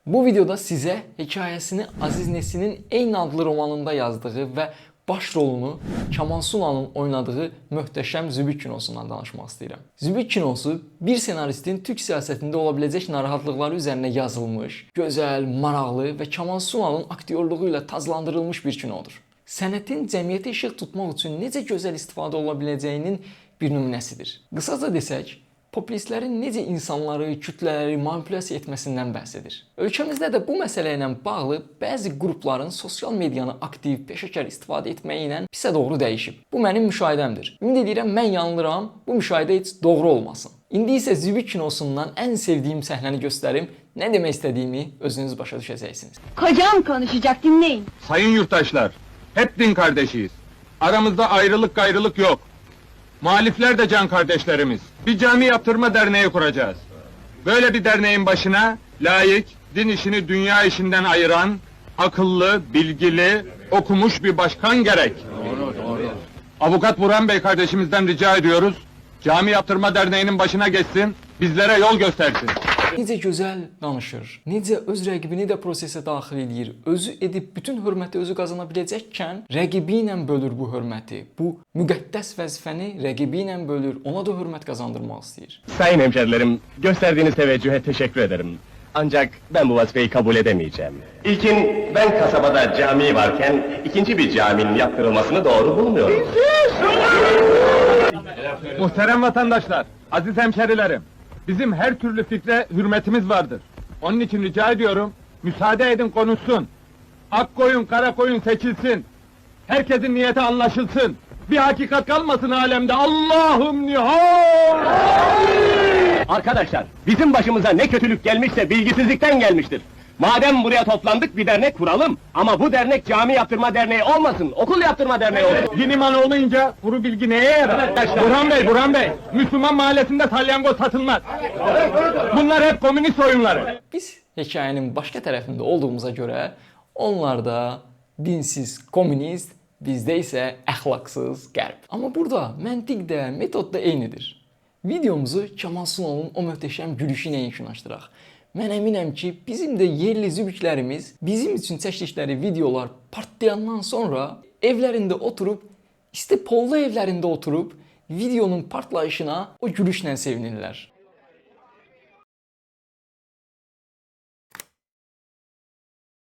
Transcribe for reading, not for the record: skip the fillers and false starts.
Bu videoda sizə hekayəsini Aziz Nesin'in Eyni adlı romanında yazdığı və baş rolunu Kamal Sunal'ın oynadığı möhtəşəm Zübük kinosundan danışmaq istəyirəm. Zübük kinosu bir senaristin Türk siyasətində ola biləcək narahatlıqları üzərinə yazılmış, gözəl, maraqlı və Kamal Sunal'ın aktyorluğu ilə tazlandırılmış bir kinodur. Sənətin cəmiyyətə işıq tutmaq üçün necə gözəl istifadə ola biləcəyinin bir nümunəsidir. Qısaca desək, populistlərin necə insanları, kütlələri manipulyasiya etməsindən bəhs edir. Ölkəmizdə də bu məsələ ilə bağlı bəzi qrupların sosial medianı aktiv, peşəkar istifadə etməyi ilə pisə doğru dəyişib. Bu mənim müşahidəmdir. Ümid edirəm mən yanılıram, bu müşahidə heç doğru olmasın. İndi isə Zübük kinosundan ən sevdiyim səhnəni göstərim, nə demək istədiyimi özünüz başa düşəcəksiniz. Kocam konuşacak, dinleyin. Sayın yurttaşlar, hep din kardeşiyiz. Aramızda ayrılık gayrılık yok. Muhalifler de can kardeşlerimiz. Bir cami yaptırma derneği kuracağız. Böyle bir derneğin başına layık, din işini dünya işinden ayıran, akıllı, bilgili, okumuş bir başkan gerek. Doğru. Avukat Burhan Bey kardeşimizden rica ediyoruz. Cami yaptırma derneğinin başına geçsin, bizlere yol göstersin. Necə gözəl danışır, necə öz rəqibini də prosesə daxil edir, özü edib bütün hörməti özü qazana biləcəkkən rəqibi ilə bölür bu hörməti. Bu müqəddəs vəzifəni rəqibi ilə bölür, ona da hörmət qazandırmaq istəyir. Sayın hemşerilerim, gösterdiğiniz teveccühe teşekkür ederim. Ancak ben bu vazifeyi kabul edemeyeceğim. İlkin, ben kasabada cami varken ikinci bir caminin yaptırılmasını doğru bulmuyorum. Muhterem vatandaşlar, aziz hemşerilerim, bizim her türlü fikre hürmetimiz vardır. Onun için rica ediyorum, müsaade edin konuşsun. Ak koyun, kara koyun seçilsin. Herkesin niyeti anlaşılsın. Bir hakikat kalmasın alemde. Allah'ım nihal! Arkadaşlar, bizim başımıza ne kötülük gelmişse bilgisizlikten gelmiştir. Madem buraya toplandık bir dernek kuralım. Ama bu dernek cami yaptırma derneği olmasın, okul yaptırma derneği olsun. Din imanı olmayınca kuru bilgi neye yarar? Burhan Bey, Müslüman mahallesinde salyangoz satılmaz. Bunlar hep komünist oyunları. Biz hekayənin başqa tərəfində olduğumuza görə onlar da dinsiz komünist, bizdə isə əxlaqsız qərb. Amma burada məntiq də, metod da eynidir. Videomuzu Kamal Sunal'ın o möhtəşəm gülüşü ilə yekunlaşdıraq. Mən əminəm ki, bizim də yerli zübüklərimiz bizim üçün çəkdikləri videolar partlayandan sonra evlərində oturub, isti pollu evlərində oturub videonun partlayışına o gülüşlə sevinirlər.